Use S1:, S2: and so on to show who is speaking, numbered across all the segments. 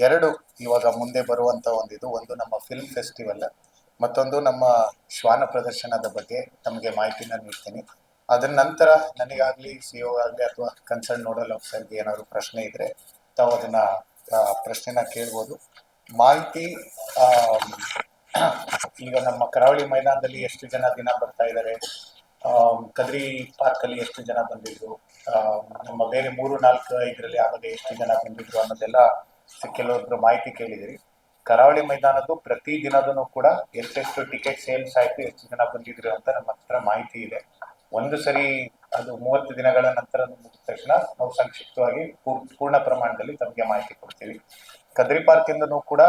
S1: ಎರಡು ಇವಾಗ ಮುಂದೆ ಬರುವಂತ ಒಂದು ನಮ್ಮ ಫಿಲ್ಮ್ ಫೆಸ್ಟಿವಲ್, ಮತ್ತೊಂದು ನಮ್ಮ ಶ್ವಾನ ಪ್ರದರ್ಶನದ ಬಗ್ಗೆ ತಮಗೆ ಮಾಹಿತಿನ ನೀಡ್ತೀನಿ. ಅದ್ರ ನಂತರ ನನಗಾಗ್ಲಿ ಸಿಒ ಆಗ್ಲಿ ಅಥವಾ ಕನ್ಸರ್ನ್ ನೋಡಲ್ ಆಫೀಸರ್ಗೆ ಏನಾದ್ರು ಪ್ರಶ್ನೆ ಇದ್ರೆ ತಾವು ಅದನ್ನ ಪ್ರಶ್ನೆನ ಕೇಳ್ಬೋದು. ಮಾಹಿತಿ ಆ, ಈಗ ನಮ್ಮ ಕರಾವಳಿ ಮೈದಾನದಲ್ಲಿ ಎಷ್ಟು ಜನ ದಿನ ಬರ್ತಾ ಇದ್ದಾರೆ, ಕದ್ರಿ ಪಾರ್ಕ್ ಅಲ್ಲಿ ಎಷ್ಟು ಜನ ಬಂದಿದ್ರು, ನಮ್ಮ ಬೇರೆ 3-4-5ರಲ್ಲಿ ಆವಾಗ ಎಷ್ಟು ಜನ ಬಂದಿದ್ರು ಅನ್ನೋದೆಲ್ಲ ಕೆಲವೊಬ್ರು ಮಾಹಿತಿ ಕೇಳಿದಿರಿ. ಕರಾವಳಿ ಮೈದಾನದ್ದು ಪ್ರತಿ ದಿನದೂ ಕೂಡ ಎಷ್ಟೆಷ್ಟು ಟಿಕೆಟ್ ಸೇಲ್ಸ್ ಆಯ್ತು, ಎಷ್ಟು ಜನ ಬಂದಿದ್ರು ಅಂತ ನಮ್ಮ ಹತ್ರ ಮಾಹಿತಿ ಇದೆ. ಒಂದು ಸರಿ ಅದು 30 ದಿನಗಳ ನಂತರ ಮುಗಿದ ತಕ್ಷಣ ನಾವು ಸಂಕ್ಷಿಪ್ತವಾಗಿ ಪೂರ್ಣ ಪ್ರಮಾಣದಲ್ಲಿ ತಮಗೆ ಮಾಹಿತಿ ಕೊಡ್ತೀವಿ. ಕದ್ರಿ ಪಾರ್ಕ್ ಇಂದನೂ ಕೂಡ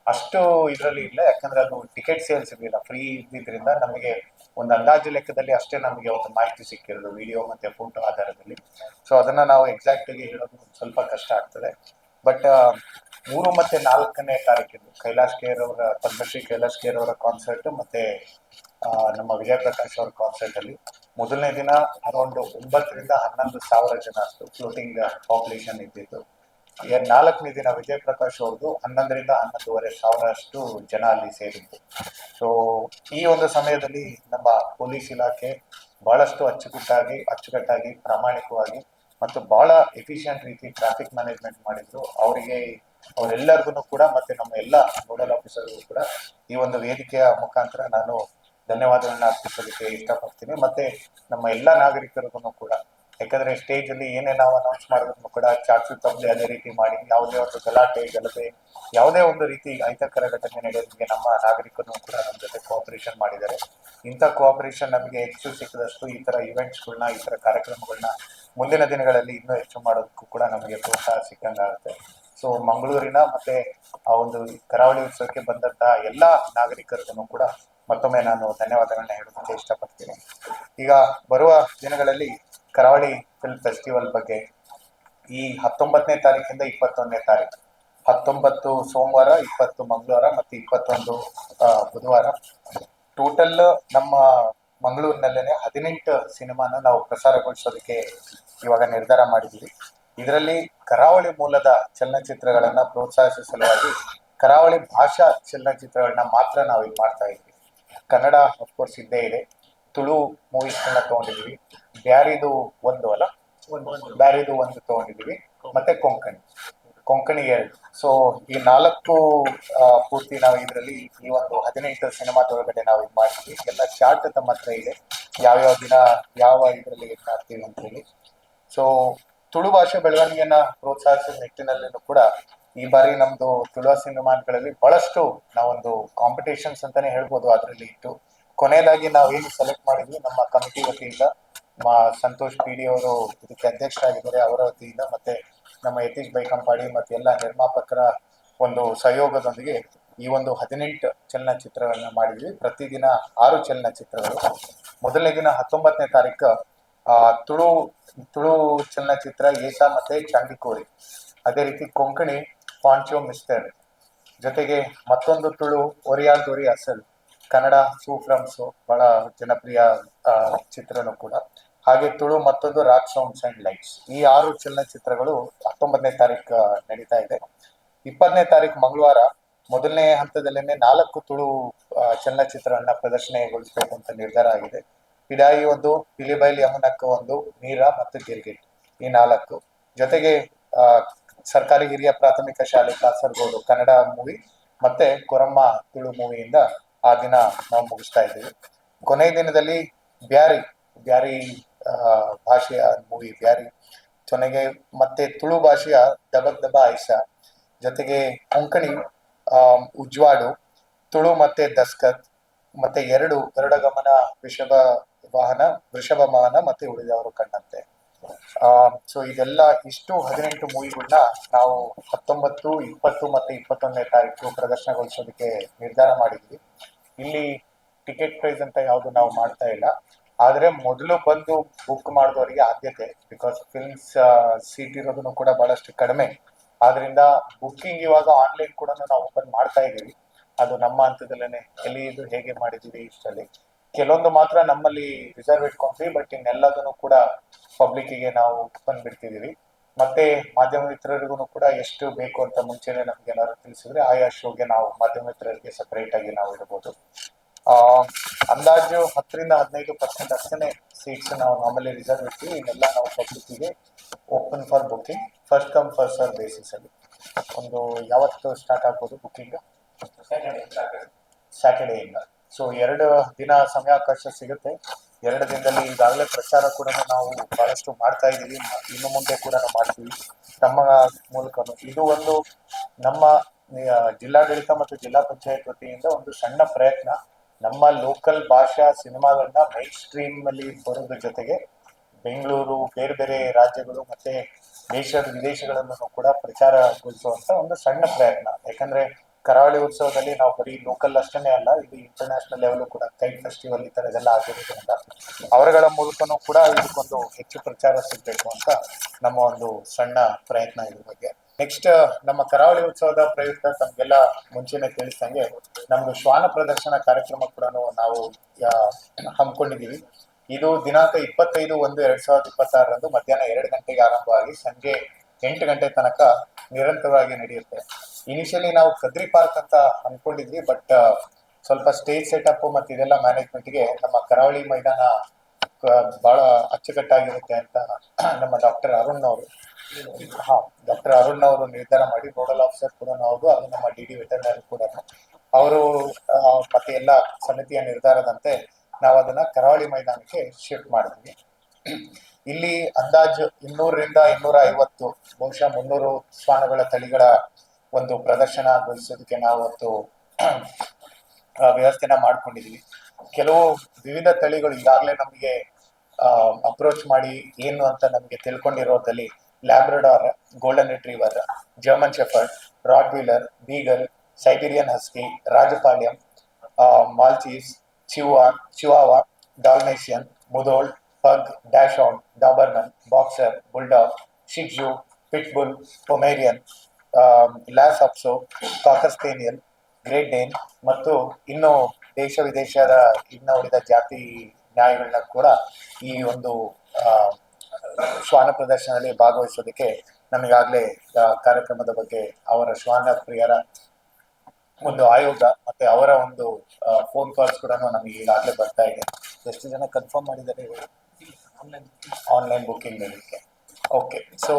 S1: ಅಷ್ಟು ಇದರಲ್ಲಿ ಇಲ್ಲ, ಯಾಕಂದ್ರೆ ಅದು ಟಿಕೆಟ್ ಸೇಲ್ಸ್ ಇರಲಿಲ್ಲ, ಫ್ರೀ ಇದ್ದಿದ್ರಿಂದ ನಮಗೆ ಒಂದು ಅಂದಾಜು ಲೆಕ್ಕದಲ್ಲಿ ಅಷ್ಟೇ ನಮಗೆ ಒಂದು ಮಾಹಿತಿ ಸಿಕ್ಕಿರೋದು, ವಿಡಿಯೋ ಮತ್ತೆ ಫೋಟೋ ಆಧಾರದಲ್ಲಿ. ಸೊ ಅದನ್ನ ನಾವು ಎಕ್ಸಾಕ್ಟ್ ಆಗಿ ಹೇಳೋದು ಸ್ವಲ್ಪ ಕಷ್ಟ ಆಗ್ತದೆ. ಬಟ್ 3 ಮತ್ತು 4ನೇ ತಾರೀಕಿಂದು ಕೈಲಾಶ್ ಖೇರ್ ಅವರ ಪದ್ಮಶ್ರೀ ಕೈಲಾಶ್ ಖೇರ್ ಅವರ ಕಾನ್ಸರ್ಟ್ ಮತ್ತೆ ನಮ್ಮ ವಿಜಯ್ ಪ್ರಕಾಶ್ ಅವರ ಕಾನ್ಸರ್ಟ್ ಅಲ್ಲಿ ಮೊದಲನೇ ದಿನ ಅರೌಂಡ್ 9,000-11,000 ಜನ ಅಷ್ಟು ಫ್ಲೋಟಿಂಗ್ ಪಾಪ್ಯುಲೇಷನ್ ಇದ್ದಿತ್ತು. 4ನೇ ದಿನ ವಿಜಯ್ ಪ್ರಕಾಶ್ ಅವ್ರದ್ದು 11,000-11,500 ಅಷ್ಟು ಜನ ಅಲ್ಲಿ ಸೇರಿತ್ತು. ಸೊ ಈ ಒಂದು ಸಮಯದಲ್ಲಿ ನಮ್ಮ ಪೊಲೀಸ್ ಇಲಾಖೆ ಬಹಳಷ್ಟು ಅಚ್ಚುಕಟ್ಟಾಗಿ ಪ್ರಾಮಾಣಿಕವಾಗಿ ಮತ್ತು ಬಹಳ ಎಫಿಷಿಯಂಟ್ ರೀತಿ ಟ್ರಾಫಿಕ್ ಮ್ಯಾನೇಜ್ಮೆಂಟ್ ಮಾಡಿದ್ರು. ಅವರೆಲ್ಲರಿಗೂ ಕೂಡ ಮತ್ತೆ ನಮ್ಮ ಎಲ್ಲ ನೋಡಲ್ ಆಫೀಸರ್ಗೂ ಕೂಡ ಈ ಒಂದು ವೇದಿಕೆಯ ಮುಖಾಂತರ ನಾನು ಧನ್ಯವಾದಗಳನ್ನ ಅರ್ಪಿಸೋದಕ್ಕೆ ಇಷ್ಟಪಡ್ತೀನಿ. ಮತ್ತೆ ನಮ್ಮ ಎಲ್ಲ ನಾಗರಿಕರಿಗೂ ಕೂಡ, ಯಾಕಂದ್ರೆ ಸ್ಟೇಜ್ ಅಲ್ಲಿ ಏನೇ ನಾವು ಅನೌನ್ಸ್ ಮಾಡಿದ್ರು ಕೂಡ ಚಾಚು ತಪ್ಪದೆ ಅದೇ ರೀತಿ ಮಾಡಿ, ಯಾವುದೇ ಒಂದು ಗಲಭೆ ಯಾವುದೇ ಒಂದು ರೀತಿ ಅಹಿತಕರ ಘಟನೆ ನಡೆಯೋದಕ್ಕೆ ನಮ್ಮ ನಾಗರಿಕರು ಕೂಡ ನಮ್ಮ ಜೊತೆ ಕೋಆಪರೇಷನ್ ಮಾಡಿದ್ದಾರೆ. ಇಂಥ ಕೋಆಪರೇಷನ್ ನಮಗೆ ಹೆಚ್ಚು ಸಿಕ್ಕದಷ್ಟು ಈ ತರ ಇವೆಂಟ್ಸ್ಗಳನ್ನ, ಈ ತರ ಕಾರ್ಯಕ್ರಮಗಳನ್ನ ಮುಂದಿನ ದಿನಗಳಲ್ಲಿ ಇನ್ನೂ ಹೆಚ್ಚು ಮಾಡೋದಕ್ಕೂ ಕೂಡ ನಮಗೆ ಪ್ರೋತ್ಸಾಹ ಸಿಕ್ಕಂಗಾಗುತ್ತೆ. ಸೊ ಮಂಗಳೂರಿನ ಮತ್ತೆ ಆ ಒಂದು ಕರಾವಳಿ ಉತ್ಸವಕ್ಕೆ ಬಂದಂತಹ ಎಲ್ಲಾ ನಾಗರಿಕರಿಗೂ ಕೂಡ ಮತ್ತೊಮ್ಮೆ ನಾನು ಧನ್ಯವಾದಗಳನ್ನ ಹೇಳೋದಕ್ಕೆ ಇಷ್ಟಪಡ್ತೀನಿ. ಈಗ ಬರುವ ದಿನಗಳಲ್ಲಿ ಕರಾವಳಿ ಫಿಲ್ಮ್ ಫೆಸ್ಟಿವಲ್ ಬಗ್ಗೆ ಈ 19ನೇ ತಾರೀಕಿಂದ 21ನೇ ತಾರೀಕು, 19 ಸೋಮವಾರ, 20 ಮಂಗಳವಾರ ಮತ್ತೆ 21 ಬುಧವಾರ, ಟೋಟಲ್ ನಮ್ಮ ಮಂಗಳೂರಿನಲ್ಲೇನೆ 18 ಸಿನಿಮಾನ ನಾವು ಪ್ರಸಾರಗೊಳಿಸೋದಕ್ಕೆ ಇವಾಗ ನಿರ್ಧಾರ ಮಾಡಿದ್ದೀವಿ. ಇದರಲ್ಲಿ ಕರಾವಳಿ ಮೂಲದ ಚಲನಚಿತ್ರಗಳನ್ನ ಪ್ರೋತ್ಸಾಹಿಸುವ ಸಲುವಾಗಿ ಕರಾವಳಿ ಭಾಷಾ ಚಲನಚಿತ್ರಗಳನ್ನ ಮಾತ್ರ ನಾವು ಇದು ಮಾಡ್ತಾ ಇದ್ವಿ. ಕನ್ನಡ ಅಫ್ಕೋರ್ಸ್ ಇದ್ದೇ ಇದೆ, ತುಳು ಮೂವೀಸ್ಗಳನ್ನ ತಗೊಂಡಿದ್ವಿ, ಬ್ಯಾರಿದು ಒಂದು ತಗೊಂಡಿದ್ವಿ, ಮತ್ತೆ ಕೊಂಕಣಿ 2. ಸೊ ಈ 4 ಪೂರ್ತಿ ನಾವು ಇದರಲ್ಲಿ ಈ ಒಂದು 18 ಸಿನಿಮಾದೊಳಗಡೆ ನಾವು ಇದು ಮಾಡ್ತೀವಿ. ಎಲ್ಲ ಚಾರ್ಟ್ ತಮ್ಮ ಹತ್ರ ಇದೆ, ಯಾವ್ಯಾವ ದಿನ ಯಾವ ಇದರಲ್ಲಿ ಇದು ಮಾಡ್ತೀವಿ ಅಂತ ಹೇಳಿ. ಸೊ ತುಳು ಭಾಷೆ ಬೆಳವಣಿಗೆಯನ್ನ ಪ್ರೋತ್ಸಾಹಿಸುವ ನಿಟ್ಟಿನಲ್ಲೂ ಕೂಡ ಈ ಬಾರಿ ನಮ್ದು ತುಳು ಸಿನಿಮಾಗಳಲ್ಲಿ ಬಹಳಷ್ಟು ನಾವೊಂದು ಕಾಂಪಿಟೇಷನ್ಸ್ ಅಂತಾನೆ ಹೇಳ್ಬೋದು ಅದರಲ್ಲಿ ಇಟ್ಟು. ಕೊನೆಯದಾಗಿ ನಾವೇನು ಸೆಲೆಕ್ಟ್ ಮಾಡಿದ್ವಿ ನಮ್ಮ ಕಮಿಟಿ ವತಿಯಿಂದ, ಸಂತೋಷ್ PD ಅವರು ಇದಕ್ಕೆ ಅಧ್ಯಕ್ಷರಾಗಿದ್ದಾರೆ, ಅವರ ವತಿಯಿಂದ ಮತ್ತೆ ನಮ್ಮ ಯತೀಶ್ ಬೈಕಂಪಾಡಿ ಮತ್ತೆ ಎಲ್ಲ ನಿರ್ಮಾಪಕರ ಒಂದು ಸಹಯೋಗದೊಂದಿಗೆ ಈ ಒಂದು 18 ಚಲನಚಿತ್ರಗಳನ್ನ ಮಾಡಿದ್ವಿ. ಪ್ರತಿದಿನ 6 ಚಲನಚಿತ್ರಗಳು. ಮೊದಲನೇ ದಿನ 19ನೇ ತಾರೀಕು ತುಳು ಚಲನಚಿತ್ರ ಏಷಾ ಮತ್ತೆ ಚಾಂಡಿಕೋರಿ, ಅದೇ ರೀತಿ ಕೊಂಕಣಿ ಪಾಂಚೋ ಮಿಸ್ಟರ್, ಜೊತೆಗೆ ಮತ್ತೊಂದು ತುಳು ಒರಿಯಾಲ್ ದೊರಿ ಅಸಲ್, ಕನ್ನಡ ಸೂಫ್ರಮ್ಸು ಬಹಳ ಜನಪ್ರಿಯ ಚಿತ್ರನೂ ಕೂಡ, ಹಾಗೆ ತುಳು ಮತ್ತೊಂದು ರಾಕ್ ಸೌಂಡ್ಸ್ ಅಂಡ್ ಲೈಟ್ಸ್. ಈ 6 ಚಲನಚಿತ್ರಗಳು 19ನೇ ತಾರೀಕು ನಡೀತಾ ಇದೆ. 20ನೇ ತಾರೀಕು ಮಂಗಳವಾರ ಮೊದಲನೇ ಹಂತದಲ್ಲೇನೆ 4 ತುಳು ಚಲನಚಿತ್ರಗಳನ್ನ ಪ್ರದರ್ಶನಗೊಳಿಸಬೇಕು ಅಂತ ನಿರ್ಧಾರ ಆಗಿದೆ. ಪಿಡಾಯಿ 1, ಪಿಲಿಬೈಲ್ ಯಮುನಕ್ಕ 1, ಮೀರಾ ಮತ್ತು ಗಿರ್ಗಿಟ್, ಈ 4 ಜೊತೆಗೆ ಸರ್ಕಾರಿ ಹಿರಿಯ ಪ್ರಾಥಮಿಕ ಶಾಲೆ ಕಾಸರಗೋಡು ಕನ್ನಡ ಮೂವಿ ಮತ್ತೆ ಕೊರಮ್ಮ ತುಳು ಮೂವಿಯಿಂದ ಆ ದಿನ ನಾವು ಮುಗಿಸ್ತಾ ಇದ್ದೀವಿ. ಕೊನೆಯ ದಿನದಲ್ಲಿ ಬ್ಯಾರಿ ಭಾಷೆಯ ಮೂವಿ ಬ್ಯಾರಿ, ಕೊನೆಗೆ ಮತ್ತೆ ತುಳು ಭಾಷೆಯ ದಬಕ್ ದಬ ಐಸಾ, ಜೊತೆಗೆ ಕೊಂಕಣಿ ಉಜ್ವಾಡು, ತುಳು ಮತ್ತೆ ದಸ್ಕತ್, ಮತ್ತೆ 2 ಗರುಡಗಮನ ವೃಷಭ ವಾಹನ ಮತ್ತೆ ಉಳಿದವರು ಕಣ್ಣಂತೆ. ಸೊ ಇದೆಲ್ಲ ಇಷ್ಟು 18 ಮೂವಿಗಳನ್ನ ನಾವು 19, 20 ಮತ್ತೆ 21ನೇ ತಾರೀಕು ಪ್ರದರ್ಶನಗೊಳಿಸೋದಕ್ಕೆ ನಿರ್ಧಾರ ಮಾಡಿದ್ವಿ. ಇಲ್ಲಿ ಟಿಕೆಟ್ ಪ್ರೈಸ್ ಅಂತ ಯಾವುದು ನಾವು ಮಾಡ್ತಾ ಇಲ್ಲ, ಆದ್ರೆ ಮೊದಲು ಬಂದು ಬುಕ್ ಮಾಡಿದವರಿಗೆ ಆದ್ಯತೆ, ಬಿಕಾಸ್ ಫಿಲ್ಮ್ಸ್ ಸೀಟ್ ಇರೋದನ್ನು ಕೂಡ ಬಹಳಷ್ಟು ಕಡಿಮೆ. ಆದ್ರಿಂದ ಬುಕ್ಕಿಂಗ್ ಇವಾಗ ಆನ್ಲೈನ್ ಕೂಡ ನಾವು ಓಪನ್ ಮಾಡ್ತಾ ಇದ್ದೀವಿ. ಅದು ನಮ್ಮ ಹಂತದಲ್ಲೇನೆ ಎಲ್ಲಿ ಇದು ಹೇಗೆ ಮಾಡಿದೀವಿ ಇಷ್ಟರಲ್ಲಿ ಕೆಲವೊಂದು ಮಾತ್ರ ನಮ್ಮಲ್ಲಿ ರಿಸರ್ವ್ ಇಟ್ಕೊಂಡ್ವಿ, ಬಟ್ ಇನ್ನೆಲ್ಲದನ್ನು ಕೂಡ ಪಬ್ಲಿಕ್ಕಿಗೆ ನಾವು ಓಪನ್ ಬಿಡ್ತಿದೀವಿ. ಮತ್ತೆ ಮಾಧ್ಯಮ ಮಿತ್ರರಿಗೂ ಕೂಡ ಎಷ್ಟು ಬೇಕು ಅಂತ ಮುಂಚೆನೆ ನಮ್ಗೆ ಏನಾದ್ರು ತಿಳಿಸಿದ್ರೆ ಆಯಾ ಶೋಗೆ ನಾವು ಮಾಧ್ಯಮ ಮಿತ್ರರಿಗೆ ಸಪರೇಟ್ ಆಗಿ ನಾವು ಇಡಬಹುದು. ಅಂದಾಜು 10-15% ಅಷ್ಟೇ ಸೀಟ್ಸ್ ನಾವು ನಾರ್ಮಲಿ ರಿಸರ್ವ್ ಇರ್ತೀವಿ. ಇನ್ನೆಲ್ಲ ನಾವು ಪಬ್ಲಿಕ್ಕಿಗೆ open for booking, first come first serve basis ಅಲ್ಲಿ. ಒಂದು ಯಾವತ್ತು ಸ್ಟಾರ್ಟ್ ಆಗ್ಬೋದು ಬುಕಿಂಗ್? ಸ್ಯಾಟರ್ಡೇಯಿಂದ. ಸೊ 2 ದಿನ ಸಮಯಾವಕಾಶ ಸಿಗುತ್ತೆ. 2 ದಿನದಲ್ಲಿ ಈಗಾಗಲೇ ಪ್ರಚಾರ ಕೂಡ ನಾವು ಬಹಳಷ್ಟು ಮಾಡ್ತಾ ಇದ್ದೀವಿ, ಇನ್ನು ಮುಂದೆ ಕೂಡ ನಾವು ಮಾಡ್ತೀವಿ ತಮ್ಮ ಮೂಲಕನು. ಇದು ಒಂದು ನಮ್ಮ ಜಿಲ್ಲಾಡಳಿತ ಮತ್ತು ಜಿಲ್ಲಾ ಪಂಚಾಯತ್ ವತಿಯಿಂದ ಒಂದು ಸಣ್ಣ ಪ್ರಯತ್ನ. ನಮ್ಮ ಲೋಕಲ್ ಭಾಷಾ ಸಿನಿಮಾಗಳನ್ನ ಮೈನ್ ಸ್ಟ್ರೀಮ್ ಅಲ್ಲಿ ಬರೋದ್ರ ಜೊತೆಗೆ ಬೆಂಗಳೂರು, ಬೇರೆ ಬೇರೆ ರಾಜ್ಯಗಳು ಮತ್ತೆ ದೇಶದ ವಿದೇಶಗಳನ್ನು ಕೂಡ ಪ್ರಚಾರಗೊಳಿಸುವಂತ ಒಂದು ಸಣ್ಣ ಪ್ರಯತ್ನ. ಯಾಕಂದ್ರೆ ಕರಾವಳಿ ಉತ್ಸವದಲ್ಲಿ ನಾವು ಬರೀ ಲೋಕಲ್ ಅಷ್ಟೇ ಅಲ್ಲ, ಇದು ಇಂಟರ್ನ್ಯಾಷನಲ್ ಲೆವೆಲ್ ಕೂಡ ಕೈಟ್ ಫೆಸ್ಟಿವಲ್ ಈ ತರದೆಲ್ಲ ಆಗಿರೋದ್ರಿಂದ ಅವರುಗಳ ಮೂಲಕನೂ ಕೂಡ ಇದಕ್ಕೊಂದು ಹೆಚ್ಚು ಪ್ರಚಾರ ಸಿಗ್ಬೇಕು ಅಂತ ನಮ್ಮ ಒಂದು ಸಣ್ಣ ಪ್ರಯತ್ನ ಇದ್ರ ಬಗ್ಗೆ. ನೆಕ್ಸ್ಟ್ ನಮ್ಮ ಕರಾವಳಿ ಉತ್ಸವದ ಪ್ರಯುಕ್ತ ತಮ್ಗೆಲ್ಲ ಮುಂಚೆನೆ ತಿಳಿಸಂಗೆ ನಮ್ದು ಶ್ವಾನ ಪ್ರದರ್ಶನ ಕಾರ್ಯಕ್ರಮ ಕೂಡ ನಾವು ಹಮ್ಮಿಕೊಂಡಿದೀವಿ. ಇದು ದಿನಾಂಕ 25/1/2026 ಮಧ್ಯಾಹ್ನ 2 ಗಂಟೆಗೆ ಆರಂಭವಾಗಿ ಸಂಜೆ 8 ಗಂಟೆ ತನಕ ನಿರಂತರವಾಗಿ ನಡೆಯುತ್ತೆ. ಇನಿಷಿಯಲಿ ನಾವು ಕದ್ರಿ ಪಾರ್ಕ್ ಅಂತ ಅನ್ಕೊಂಡಿದ್ವಿ, ಬಟ್ ಸ್ವಲ್ಪ ಸ್ಟೇಜ್ ಸೆಟಪ್ ಮತ್ತೆ ಇದೆಲ್ಲ ಮ್ಯಾನೇಜ್ಮೆಂಟ್ಗೆ ನಮ್ಮ ಕರಾವಳಿ ಮೈದಾನ ಬಹಳ ಅಚ್ಚುಕಟ್ಟಾಗಿರುತ್ತೆ ಅಂತ ನಮ್ಮ ಡಾಕ್ಟರ್ ಅರುಣ್ ಅವರು ನಿರ್ಧಾರ ಮಾಡಿ, ನೋಡಲ್ ಆಫೀಸರ್ ಕೂಡ ಹೌದು, ಅದು ನಮ್ಮ ಡಿ ವೆಟರ್ನರಿ ಕೂಡ ಅವರು ಮತ್ತೆ ಎಲ್ಲ ಸಮಿತಿಯ ನಿರ್ಧಾರದಂತೆ ನಾವು ಅದನ್ನ ಕರಾವಳಿ ಮೈದಾನಕ್ಕೆ ಶಿಫ್ಟ್ ಮಾಡಿದ್ವಿ. ಇಲ್ಲಿ ಅಂದಾಜು 200-250, ಬಹುಶಃ 300 ಶ್ವಾನಗಳ ತಳಿಗಳ ಒಂದು ಪ್ರದರ್ಶನಗೊಳಿಸೋದಕ್ಕೆ ನಾವು ಒಂದು ವ್ಯವಸ್ಥೆನ ಮಾಡ್ಕೊಂಡಿದೀವಿ. ಕೆಲವು ವಿವಿಧ ತಳಿಗಳು ಈಗಾಗಲೇ ನಮಗೆ ಅಪ್ರೋಚ್ ಮಾಡಿ ಏನು ಅಂತ ನಮಗೆ ತಿಳ್ಕೊಂಡಿರೋದ್ರಲ್ಲಿ Labrador, golden retriever, German shepherd, Rottweiler, beagle, Siberian husky, Rajapalayam, Maltese, Chihuahua, Dalmatian, Mudhol, pug, dachshund, Doberman, boxer, bulldog, shih tzu, pitbull, Pomeranian, Lhasa Apso, cocker spaniel, Great Dane ಮತ್ತು ಇನ್ನು ದೇಶ ವಿದೇಶದ ಇನ್ನ ಉಳಿದ ಜಾತಿ ನಾಯಿಗಳನ್ನ ಕೂಡ ಈ ಒಂದು ಶ್ವಾನ ಪ್ರದರ್ಶನದಲ್ಲಿ ಭಾಗವಹಿಸೋದಕ್ಕೆ ನಮಗಾಗ್ಲೇ ಕಾರ್ಯಕ್ರಮದ ಬಗ್ಗೆ ಅವರ ಶ್ವಾನ ಪ್ರಿಯರ ಒಂದು ಆಯೋಗ ಮತ್ತೆ ಅವರ ಒಂದು ಫೋನ್ ಕಾಲ್ಸ್ ಕೂಡ ನಮಗೆ ಈಗಾಗಲೇ ಬರ್ತಾ ಇದೆ. ಎಷ್ಟು ಜನ ಕನ್ಫರ್ಮ್ ಮಾಡಿದ್ದಾರೆ ಆನ್ಲೈನ್ ಬುಕ್ಕಿಂಗ್ ಮಾಡಲಿಕ್ಕೆ? ಓಕೆ, ಸೊ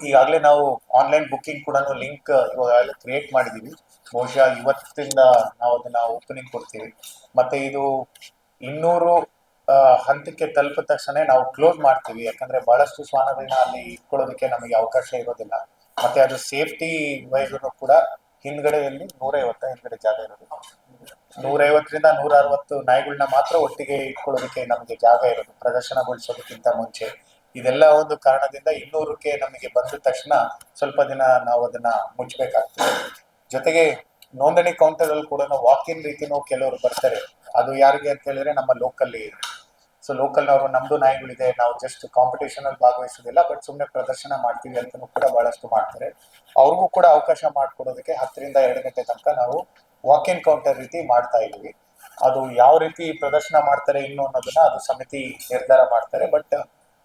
S1: ಈಗಾಗಲೇ ನಾವು ಆನ್ಲೈನ್ ಬುಕ್ಕಿಂಗ್ ಕೂಡ ಲಿಂಕ್ ಇವಾಗ ಕ್ರಿಯೇಟ್ ಮಾಡಿದೀವಿ. ಬಹುಶಃ ಇವತ್ತಿಂದ ನಾವು ಅದನ್ನ ಓಪನಿಂಗ್ ಕೊಡ್ತೀವಿ. ಮತ್ತೆ ಇದು 200 ಹಂತಕ್ಕೆ ತಲುಪಿದ ತಕ್ಷಣ ನಾವು ಕ್ಲೋಸ್ ಮಾಡ್ತೀವಿ. ಯಾಕಂದ್ರೆ ಬಹಳಷ್ಟು ಶ್ವಾನಗಳನ್ನ ಅಲ್ಲಿ ಇಟ್ಕೊಳ್ಳೋದಕ್ಕೆ ನಮಗೆ ಅವಕಾಶ ಇರೋದಿಲ್ಲ. ಮತ್ತೆ ಅದು ಸೇಫ್ಟಿ ವೈಸ್ ಕೂಡ ಹಿಂದ್ಗಡೆಯಲ್ಲಿ 150 ಹಿಂದ್ಗಡೆ ಜಾಗ ಇರೋದು, 150-160 ನಾಯಿಗಳನ್ನ ಮಾತ್ರ ಒಟ್ಟಿಗೆ ಇಟ್ಕೊಳ್ಳೋದಕ್ಕೆ ನಮಗೆ ಜಾಗ ಇರೋದು ಪ್ರದರ್ಶನಗೊಳಿಸೋದಕ್ಕಿಂತ ಮುಂಚೆ. ಇದೆಲ್ಲ ಒಂದು ಕಾರಣದಿಂದ 200ಕ್ಕೆ ನಮಗೆ ಬಂದ ತಕ್ಷಣ ಸ್ವಲ್ಪ ದಿನ ನಾವು ಅದನ್ನ ಮುಚ್ಚಬೇಕಾಗ್ತದೆ. ಜೊತೆಗೆ ನೋಂದಣಿ ಕೌಂಟರ್ ಅಲ್ಲಿ ಕೂಡ ವಾಕ್ ಇನ್ ರೀತಿನೂ ಕೆಲವರು ಬರ್ತಾರೆ. ಅದು ಯಾರಿಗೆ ಅಂತ ಹೇಳಿದ್ರೆ ನಮ್ಮ ಲೋಕಲ್. ಸೊ ಲೋಕಲ್ನವರು ನಮ್ದು ನಾಯಿಗಳಿದೆ, ನಾವು ಜಸ್ಟ್ ಕಾಂಪಿಟೇಷನ್ ಅಲ್ಲಿ ಭಾಗವಹಿಸೋದಿಲ್ಲ, ಬಟ್ ಸುಮ್ಮನೆ ಪ್ರದರ್ಶನ ಮಾಡ್ತೀವಿ ಅಂತಲೂ ಕೂಡ ಬಹಳಷ್ಟು ಮಾಡ್ತಾರೆ. ಅವ್ರಿಗೂ ಕೂಡ ಅವಕಾಶ ಮಾಡ್ಕೊಡೋದಕ್ಕೆ 10-2 ಗಂಟೆ ತನಕ ನಾವು ವಾಕ್ ಇನ್ ಕೌಂಟರ್ ರೀತಿ ಮಾಡ್ತಾ ಇದೀವಿ. ಅದು ಯಾವ ರೀತಿ ಪ್ರದರ್ಶನ ಮಾಡ್ತಾರೆ ಇನ್ನು ಅನ್ನೋದನ್ನ ಅದು ಸಮಿತಿ ನಿರ್ಧಾರ ಮಾಡ್ತಾರೆ. ಬಟ್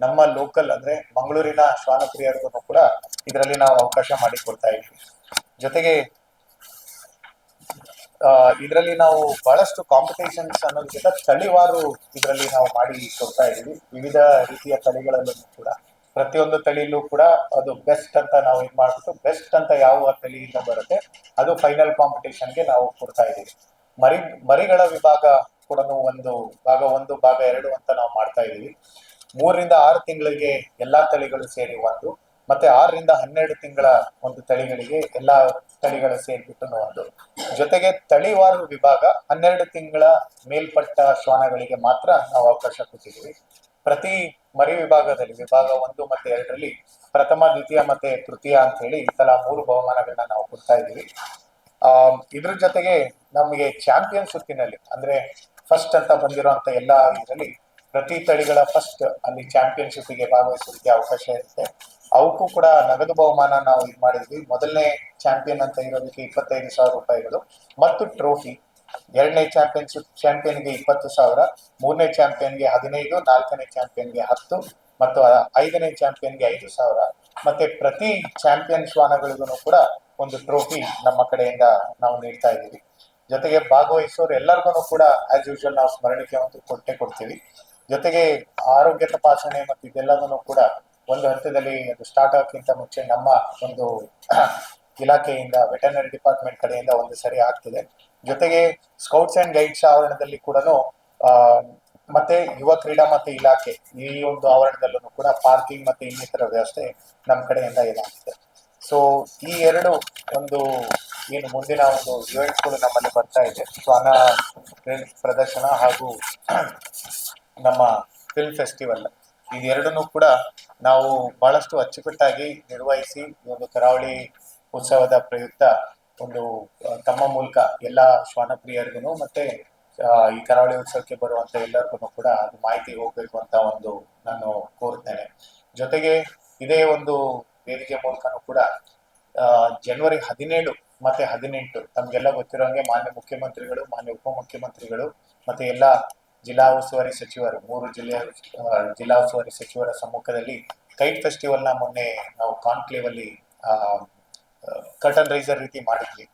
S1: ನಮ್ಮ ಲೋಕಲ್ ಅಂದ್ರೆ ಮಂಗಳೂರಿನ ಶ್ವಾನ ಪ್ರಿಯರಿಗೂ ಕೂಡ ಇದರಲ್ಲಿ ನಾವು ಅವಕಾಶ ಮಾಡಿಕೊಡ್ತಾ ಇದ್ವಿ. ಜೊತೆಗೆ ಇದರಲ್ಲಿ ನಾವು ಬಹಳಷ್ಟು ಕಾಂಪಿಟೇಷನ್ಸ್ ಅನ್ನೋದಕ್ಕಿಂತ ತಳಿವಾರು ಇದರಲ್ಲಿ ನಾವು ಮಾಡಿ ಕೊಡ್ತಾ ಇದೀವಿ. ವಿವಿಧ ರೀತಿಯ ತಳಿಗಳಲ್ಲೂ ಕೂಡ ಪ್ರತಿಯೊಂದು ತಳಿಲೂ ಕೂಡ ಅದು ಬೆಸ್ಟ್ ಅಂತ ನಾವು ಇದು ಮಾಡ್ಬಿಟ್ಟು ಬೆಸ್ಟ್ ಅಂತ ಯಾವ ತಳಿಯಿಂದ ಬರುತ್ತೆ ಅದು ಫೈನಲ್ ಕಾಂಪಿಟೇಷನ್ಗೆ ನಾವು ಕೊಡ್ತಾ ಇದೀವಿ. ಮರಿಗಳ ವಿಭಾಗ ಕೂಡ ಒಂದು ಭಾಗ 1, ಭಾಗ 2 ಅಂತ ನಾವು ಮಾಡ್ತಾ ಇದೀವಿ. 3-6 ತಿಂಗಳಿಗೆ ಎಲ್ಲಾ ತಳಿಗಳು ಸೇರಿ ಒಂದು, ಮತ್ತೆ 6-12 ತಿಂಗಳ ಒಂದು ತಳಿಗಳಿಗೆ ಎಲ್ಲಾ ತಳಿಗಳು ಸೇರ್ಬಿಟ್ಟು ಒಂದು. ಜೊತೆಗೆ ತಳಿವಾರು ವಿಭಾಗ 12 ತಿಂಗಳ ಮೇಲ್ಪಟ್ಟ ಶ್ವಾನಗಳಿಗೆ ಮಾತ್ರ ನಾವು ಅವಕಾಶ ಕೊಟ್ಟಿದ್ದೀವಿ. ಪ್ರತಿ ಮರಿ ವಿಭಾಗದಲ್ಲಿ ವಿಭಾಗ 1 ಮತ್ತೆ 2ರಲ್ಲಿ ಪ್ರಥಮ, ದ್ವಿತೀಯ ಮತ್ತೆ ತೃತೀಯ ಅಂತ ಹೇಳಿ ಈ ತರ 3 ಬಹುಮಾನಗಳನ್ನ ನಾವು ಕೊಡ್ತಾ ಇದ್ದೀವಿ. ಇದ್ರ ಜೊತೆಗೆ ನಮಗೆ ಚಾಂಪಿಯನ್ ಸುತ್ತಿನಲ್ಲಿ ಅಂದ್ರೆ ಫಸ್ಟ್ ಅಂತ ಬಂದಿರುವಂತ ಎಲ್ಲಾ ಇದರಲ್ಲಿ ಪ್ರತಿ ತಳಿಗಳ ಫಸ್ಟ್ ಅಲ್ಲಿ ಚಾಂಪಿಯನ್ಶಿಪ್ಗೆ ಭಾಗವಹಿಸೋದಕ್ಕೆ ಅವಕಾಶ ಇರುತ್ತೆ. ಅವಕ್ಕೂ ಕೂಡ ನಗದು ಬಹುಮಾನ ನಾವು ಇದು ಮಾಡಿದ್ವಿ. ಮೊದಲನೇ ಚಾಂಪಿಯನ್ ಅಂತ ಇರೋದಕ್ಕೆ 25,000 ರೂಪಾಯಿಗಳು ಮತ್ತು ಟ್ರೋಫಿ. 2ನೇ ಚಾಂಪಿಯನ್ಗೆ 20,000, 3ನೇ ಚಾಂಪಿಯನ್ಗೆ 15, 4ನೇ ಚಾಂಪಿಯನ್ಗೆ 10, ಮತ್ತು 5ನೇ ಚಾಂಪಿಯನ್ಗೆ 5,000 ಮತ್ತೆ ಪ್ರತಿ ಚಾಂಪಿಯನ್ ಶ್ವಾನಗಳಿಗೂ ಕೂಡ ಒಂದು ಟ್ರೋಫಿ ನಮ್ಮ ಕಡೆಯಿಂದ ನಾವು ನೀಡ್ತಾ ಇದ್ದೀವಿ. ಜೊತೆಗೆ ಭಾಗವಹಿಸೋರು ಎಲ್ಲರಿಗೂ ಕೂಡ ಆಸ್ ಯೂಶುವಲ್ ನಾವು ಸ್ಮರಣಿಕೆ ಒಂದು ಕೊಡ್ತೀವಿ. ಜೊತೆಗೆ ಆರೋಗ್ಯ ತಪಾಸಣೆ ಮತ್ತು ಇದೆಲ್ಲದನ್ನು ಕೂಡ ಒಂದು ಹಂತದಲ್ಲಿ ಅದು ಸ್ಟಾರ್ಟ್ ಆಗೋಕ್ಕಿಂತ ಮುಂಚೆ ನಮ್ಮ ಒಂದು ಇಲಾಖೆಯಿಂದ ವೆಟರ್ನರಿ ಡಿಪಾರ್ಟ್ಮೆಂಟ್ ಕಡೆಯಿಂದ ಒಂದು ಸರಿ ಆಗ್ತದೆ. ಜೊತೆಗೆ ಸ್ಕೌಟ್ಸ್ ಅಂಡ್ ಗೈಡ್ಸ್ ಆವರಣದಲ್ಲಿ ಕೂಡ ಮತ್ತೆ ಯುವ ಕ್ರೀಡಾ ಮತ್ತೆ ಇಲಾಖೆ ಈ ಒಂದು ಆವರಣದಲ್ಲೂ ಕೂಡ ಪಾರ್ಕಿಂಗ್ ಮತ್ತೆ ಇನ್ನಿತರ ವ್ಯವಸ್ಥೆ ನಮ್ಮ ಕಡೆಯಿಂದ ಇದಾಗಿದೆ. ಸೊ ಈ ಎರಡು ಒಂದು ಏನು ಮುಂದಿನ ಒಂದು ಇವೆಂಟ್ಸ್ಗಳು ನಮ್ಮಲ್ಲಿ ಬರ್ತಾ ಇದೆ, ಶ್ವಾನ ಪ್ರದರ್ಶನ ಹಾಗೂ ನಮ್ಮ ಫಿಲ್ಮ್ ಫೆಸ್ಟಿವಲ್, ಇದೆರಡನ್ನೂ ಕೂಡ ನಾವು ಬಹಳಷ್ಟು ಅಚ್ಚುಕಟ್ಟಾಗಿ ನಿರ್ವಹಿಸಿ ಒಂದು ಕರಾವಳಿ ಉತ್ಸವದ ಪ್ರಯುಕ್ತ ಒಂದು ತಮ್ಮ ಮೂಲಕ ಎಲ್ಲ ಶ್ವಾನ ಪ್ರಿಯರಿಗೂ ಮತ್ತೆ ಈ ಕರಾವಳಿ ಉತ್ಸವಕ್ಕೆ ಬರುವಂತ ಎಲ್ಲರಿಗೂ ಕೂಡ ಅದು ಮಾಹಿತಿ ಹೋಗ್ಬೇಕು ಅಂತ ಒಂದು ನಾನು ಕೋರ್ತೇನೆ. ಜೊತೆಗೆ ಇದೇ ಒಂದು ವೇದಿಕೆ ಮೂಲಕನೂ ಕೂಡ ಜನವರಿ 17 ಮತ್ತೆ 18 ತಮ್ಗೆಲ್ಲ ಗೊತ್ತಿರೋಂಗೆ ಮಾನ್ಯ ಮುಖ್ಯಮಂತ್ರಿಗಳು, ಮಾನ್ಯ ಉಪಮುಖ್ಯಮಂತ್ರಿಗಳು ಮತ್ತೆ ಎಲ್ಲ ಜಿಲ್ಲಾ ಉಸ್ತುವಾರಿ ಸಚಿವರು, 3 ಜಿಲ್ಲಾ ಉಸ್ತುವಾರಿ ಸಚಿವರ ಸಮ್ಮುಖದಲ್ಲಿ ಕೈಟ್ ಫೆಸ್ಟಿವಲ್ ನ ಮೊನ್ನೆ ನಾವು ಕಾನ್ಕ್ಲೇವ್ ಅಲ್ಲಿ ಕರ್ಟನ್ ರೈಸರ್ ರೀತಿ ಮಾಡಿದ್ವಿ.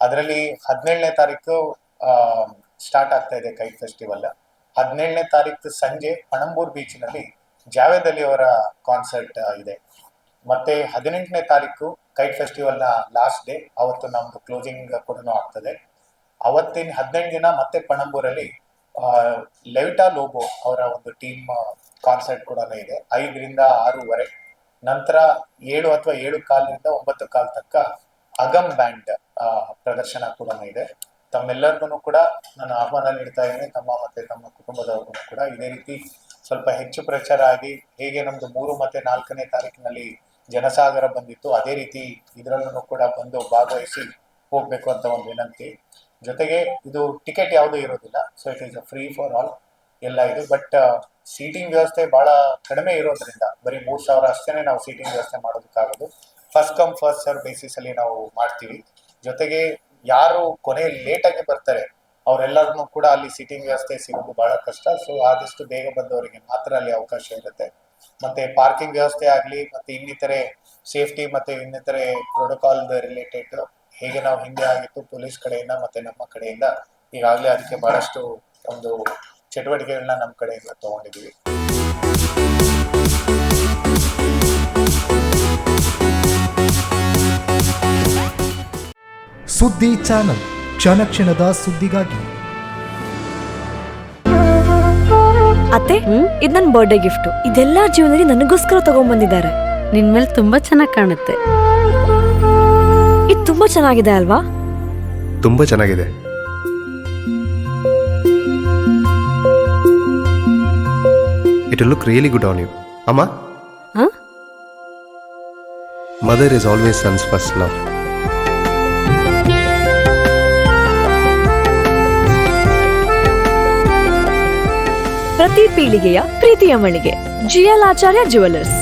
S1: ಅದರಲ್ಲಿ 17ನೇ ತಾರೀಕು ಸ್ಟಾರ್ಟ್ ಆಗ್ತಾ ಇದೆ ಕೈಟ್ ಫೆಸ್ಟಿವಲ್. 17ನೇ ತಾರೀಕು ಸಂಜೆ ಪಣಂಬೂರ್ ಬೀಚ್ ನಲ್ಲಿ ಜಾವೇದ್ ಅಲಿ ಅವರ ಕಾನ್ಸರ್ಟ್ ಇದೆ. ಮತ್ತೆ 18ನೇ ತಾರೀಕು ಕೈಟ್ ಫೆಸ್ಟಿವಲ್ ನ ಲಾಸ್ಟ್ ಡೇ, ಅವತ್ತು ನಮ್ದು ಕ್ಲೋಸಿಂಗ್ ಕೂಡ ಆಗ್ತದೆ. ಅವತ್ತಿನ 18 ದಿನ ಮತ್ತೆ ಪಣಂಬೂರಲ್ಲಿ ಲೆವಿಟಾ ಲೋಬೋ ಅವರ ಒಂದು ಟೀಮ್ ಕಾನ್ಸರ್ಟ್ ಕೂಡ ಇದೆ 5ರಿಂದ 6:30. ನಂತರ 7 ಅಥವಾ 7:15ರಿಂದ 9:15 ತನಕ ಅಗಮ್ ಬ್ಯಾಂಡ್ ಪ್ರದರ್ಶನ ಕೂಡ ಇದೆ. ತಮ್ಮೆಲ್ಲರಿಗೂ ಕೂಡ ನಾನು ಆಹ್ವಾನ ನೀಡ್ತಾ ಇದ್ದೇನೆ, ತಮ್ಮ ಮತ್ತೆ ತಮ್ಮ ಕುಟುಂಬದವ್ರಿಗೂ ಕೂಡ ಇದೇ ರೀತಿ ಸ್ವಲ್ಪ ಹೆಚ್ಚು ಪ್ರಚಾರ ಆಗಿ ಹೇಗೆ ನಮ್ದು 3 ಮತ್ತೆ 4ನೇ ತಾರೀಕಿನಲ್ಲಿ ಜನಸಾಗರ ಬಂದಿತ್ತು, ಅದೇ ರೀತಿ ಇದರಲ್ಲೂ ಕೂಡ ಬಂದು ಭಾಗವಹಿಸಿ ಹೋಗ್ಬೇಕು ಅಂತ ಒಂದು ವಿನಂತಿ. ಜೊತೆಗೆ ಇದು ಟಿಕೆಟ್ ಯಾವುದೂ ಇರೋದಿಲ್ಲ, so it is free for all ಎಲ್ಲ ಇದು. ಬಟ್ ಸೀಟಿಂಗ್ ವ್ಯವಸ್ಥೆ ಬಹಳ ಕಡಿಮೆ ಇರೋದ್ರಿಂದ ಬರೀ 3,000 ಅಷ್ಟೇ ನಾವು ಸೀಟಿಂಗ್ ವ್ಯವಸ್ಥೆ ಮಾಡೋದಕ್ಕಾಗೋದು. First come first serve basis ಅಲ್ಲಿ ನಾವು ಮಾಡ್ತೀವಿ. ಜೊತೆಗೆ ಯಾರು ಕೊನೆಯಲ್ಲಿ ಲೇಟ್ ಆಗಿ ಬರ್ತಾರೆ ಅವರೆಲ್ಲರನ್ನೂ ಕೂಡ ಅಲ್ಲಿ ಸೀಟಿಂಗ್ ವ್ಯವಸ್ಥೆ ಸಿಗೋದು ಬಹಳ ಕಷ್ಟ. ಸೊ ಆದಷ್ಟು ಬೇಗ ಬಂದವರಿಗೆ ಮಾತ್ರ ಅಲ್ಲಿ ಅವಕಾಶ ಇರುತ್ತೆ. ಮತ್ತೆ ಪಾರ್ಕಿಂಗ್ ವ್ಯವಸ್ಥೆ ಆಗ್ಲಿ ಮತ್ತೆ ಇನ್ನಿತರೆ ಸೇಫ್ಟಿ ಮತ್ತೆ ಇನ್ನಿತರೆ ಪ್ರೋಟೋಕಾಲ್ ರಿಲೇಟೆಡ್ ಹೇಗೆ ನಾವು ಹಿಂದೆ ಆಗಿತ್ತು ಪೊಲೀಸ್ ಕಡೆಯಿಂದ ಮತ್ತೆ ನಮ್ಮ ಕಡೆಯಿಂದ ಈಗಾಗಲೇ ಅದಕ್ಕೆ ಬಹಳಷ್ಟು ಒಂದು ಚಟುವಟಿಕೆಗಳನ್ನ ನಮ್ಮ ಕಡೆಯಿಂದ ತಗೊಂಡಿದ್ದೀವಿ.
S2: ಸುದ್ದಿ ಚಾನಲ್, ಕ್ಷಣ ಕ್ಷಣದ ಸುದ್ದಿಗಾಗಿ.
S3: ಅತ್ತೆ, ಇದು ನನ್ನ ಬರ್ಡೇ ಗಿಫ್ಟ್. ಇದೆಲ್ಲ ಜೀವನದಲ್ಲಿ ನನಗೋಸ್ಕರ ತಗೊಂಡ್ಬಂದಿದ್ದಾರೆ.
S4: ನಿನ್ ಮೇಲೆ ತುಂಬಾ ಚೆನ್ನಾಗಿ ಕಾಣುತ್ತೆ.
S3: ಇದು ತುಂಬಾ ಚೆನ್ನಾಗಿದೆ ಅಲ್ವಾ?
S5: ತುಂಬಾ ಚೆನ್ನಾಗಿದೆ. It will look really good on you. Amma?
S4: Huh?
S5: Mother is always son's first love.
S3: ಪ್ರತಿ ಪೀಳಿಗೆಯ ಪ್ರೀತಿಯ ಮಳಿಗೆ GL ಆಚಾರ್ಯ ಜ್ಯುವೆಲರ್ಸ್.